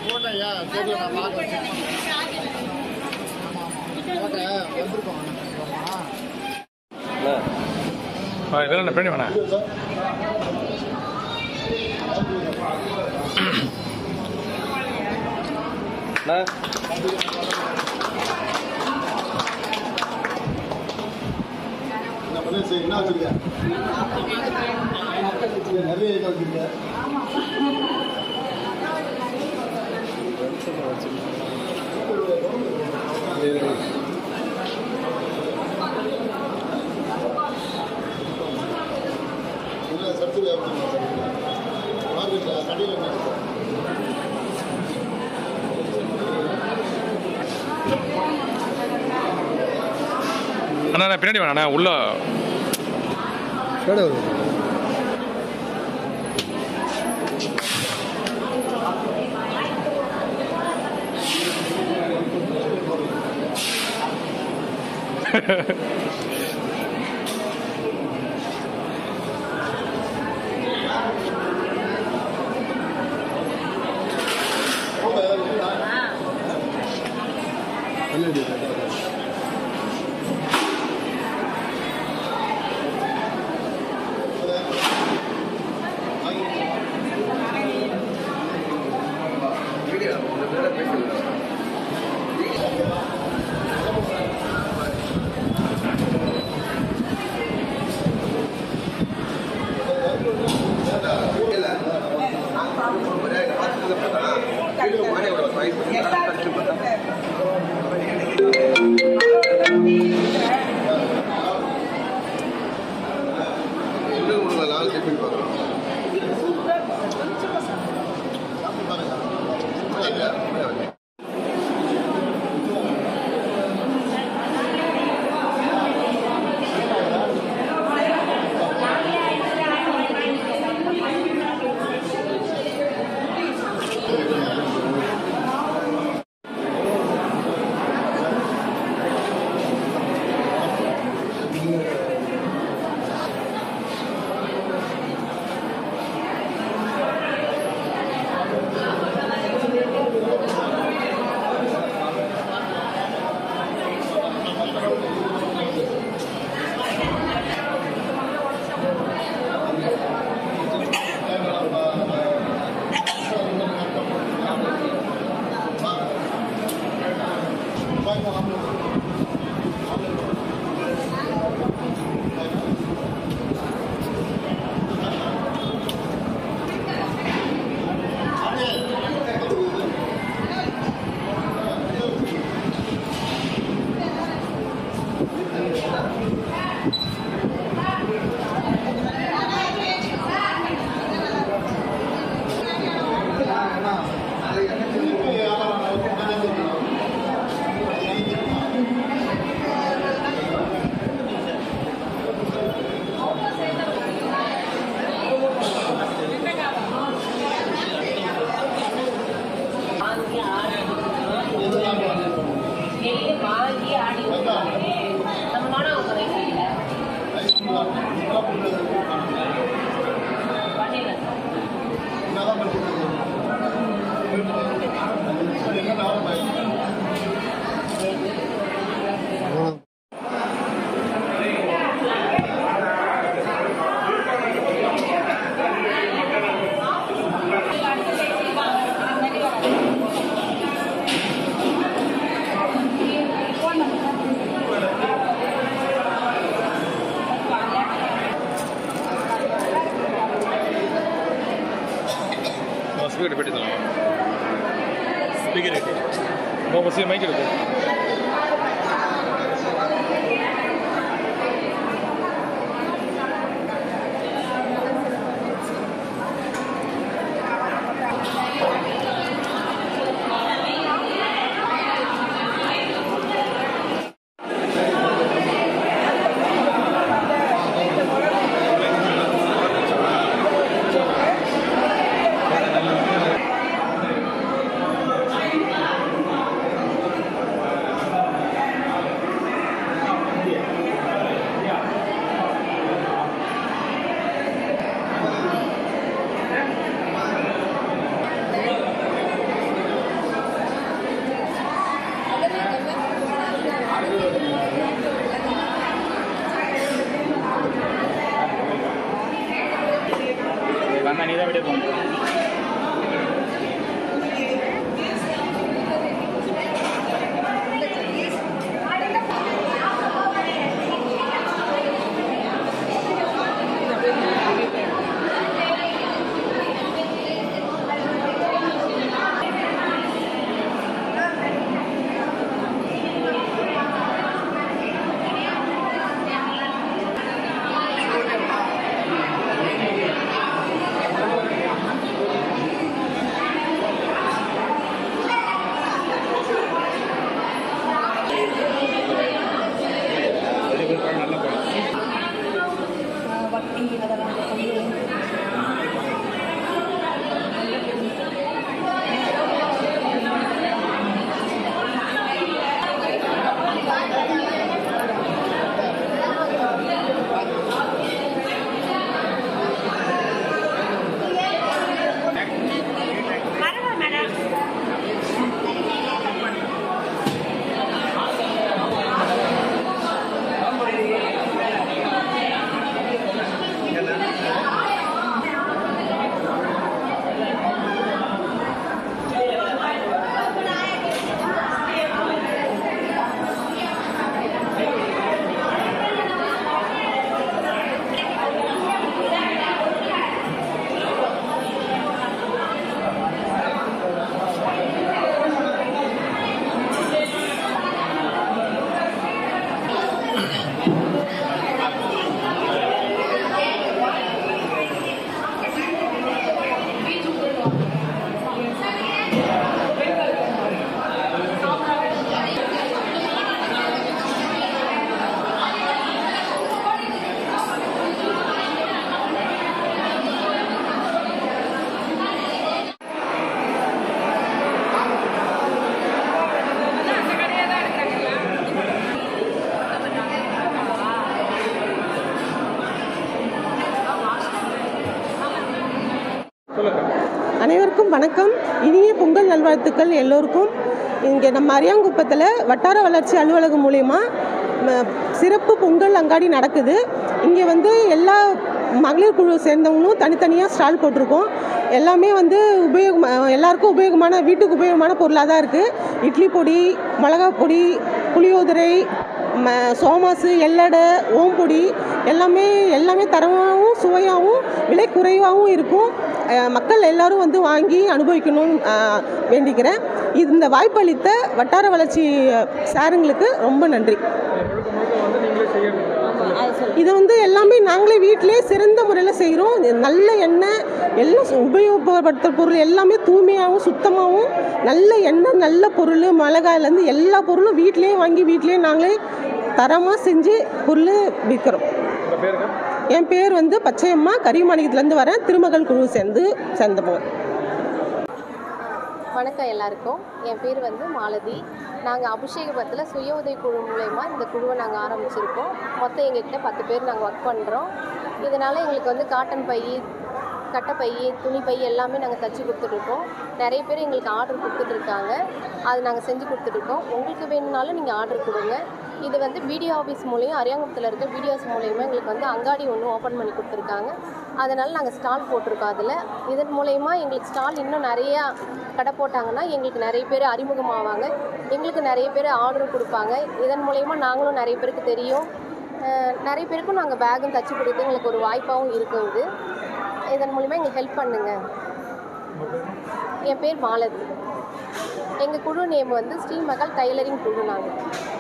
போட்டோயா சரி நான் பார்க்குறேன். போட்டோ வந்துருக்கோம். இதெல்லாம் பண்ணி வேணா என்ன வச்சுருக்க நிறைய இதை வச்சுருக்க இல்லை சர்ச்சை மார்க்கெட்டில் கடையில் அண்ணா பின்னாடி வேணாண்ணா உள்ள கடை வரும். ஸ்பீக்கர் பெட்டி தான் ஸ்பீக்கர் இருக்கு பஸ்ஸில் மைக் இருக்கு நீ தான் வீடியோ பண்ணுறேன். அனைவருக்கும் வணக்கம். இனிய பொங்கல் நல்வாழ்த்துக்கள் எல்லோருக்கும். இங்கே நம்ம அரியாங்குப்பத்தில் வட்டார வளர்ச்சி அலுவலகம் மூலயமா சிறப்பு பொங்கல் அங்காடி நடக்குது. இங்கே எல்லா மகளிர் குழு சேர்ந்தவங்களும் தனித்தனியாக ஸ்டால் போட்டிருக்கோம். எல்லாமே எல்லாருக்கும் உபயோகமான, வீட்டுக்கு உபயோகமான பொருளாக தான் இருக்குது. இட்லி பொடி, மிளகா பொடி, புளியோதரை, சோமாசு, எள்ளடை, ஓம்பொடி எல்லாமே தரமாகவும் சுவையாகவும் விலை குறைவாகவும் இருக்கும். மக்கள் எல்லாரும் வாங்கி அனுபவிக்கணும்னு வேண்டிக்கிறேன். இந்த வாய்ப்பளித்த வட்டார வளர்ச்சி சாருங்களுக்கு ரொம்ப நன்றி. இதை எல்லாமே நாங்களே வீட்டிலே சிறந்த முறையில் செய்கிறோம். நல்ல எண்ணெய், எல்லாம் உபயோகப்படுத்துகிற பொருள் எல்லாமே தூய்மையாகவும் சுத்தமாகவும், நல்ல எண்ணெய், நல்ல பொருள், மிளகாயிலேருந்து எல்லா பொருளும் வீட்டிலே வாங்கி வீட்டிலே நாங்களே தரமாக செஞ்சு பொருள் விற்கிறோம். என் பேர் பச்சையம்மா, கரிமாணிக்கத்துலேருந்து வரேன். திருமகள் குழு சேர்ந்தவங்க. வணக்கம் எல்லாருக்கும். என் பேர் மாலதி. நாங்கள் அபிஷேகபுரத்தில் சுய உதவி குழு மூலயமா இந்த குழுவை நாங்கள் ஆரம்பிச்சிருக்கோம். மொத்தம் எங்கள்கிட்ட 10 பேர் நாங்கள் ஒர்க் பண்ணுறோம். இதனால் எங்களுக்கு காட்டன் பை, கட்டைப்பை, துணிப்பை எல்லாமே நாங்கள் தச்சு கொடுத்துட்ருக்கோம். நிறைய பேர் எங்களுக்கு ஆர்டர் கொடுத்துட்ருக்காங்க. அது நாங்கள் செஞ்சு கொடுத்துட்ருக்கோம். உங்களுக்கு வேணும்னாலும் நீங்கள் ஆர்டர் கொடுங்க. இது பிடிஓ ஆஃபீஸ் மூலியம், அரியாங்குப்பத்தில் இருக்க பிடிஓஸ் மூலயமா எங்களுக்கு அங்காடி ஒன்று ஓப்பன் பண்ணி கொடுத்துருக்காங்க. அதனால் நாங்கள் ஸ்டால் போட்டிருக்கோம். இதன் மூலயமா எங்களுக்கு ஸ்டால் இன்னும் நிறையா கடை போட்டாங்கன்னா எங்களுக்கு நிறைய பேர் அறிமுகமாவாங்க. எங்களுக்கு நிறைய பேர் ஆர்டர் கொடுப்பாங்க. இதன் மூலயமா நாங்களும் நிறைய பேருக்கு தெரியும். நிறைய பேருக்கும் நாங்கள் பேகும் தச்சு கொடுத்து எங்களுக்கு ஒரு வாய்ப்பாகவும் இருக்குது. இதன் மூலிமா எங்களுக்கு ஹெல்ப் பண்ணுங்கள். என் பேர் மாலதி. எங்கள் குழு நேம் ஸ்ரீமகள் டைலரிங் குழு. நாங்கள்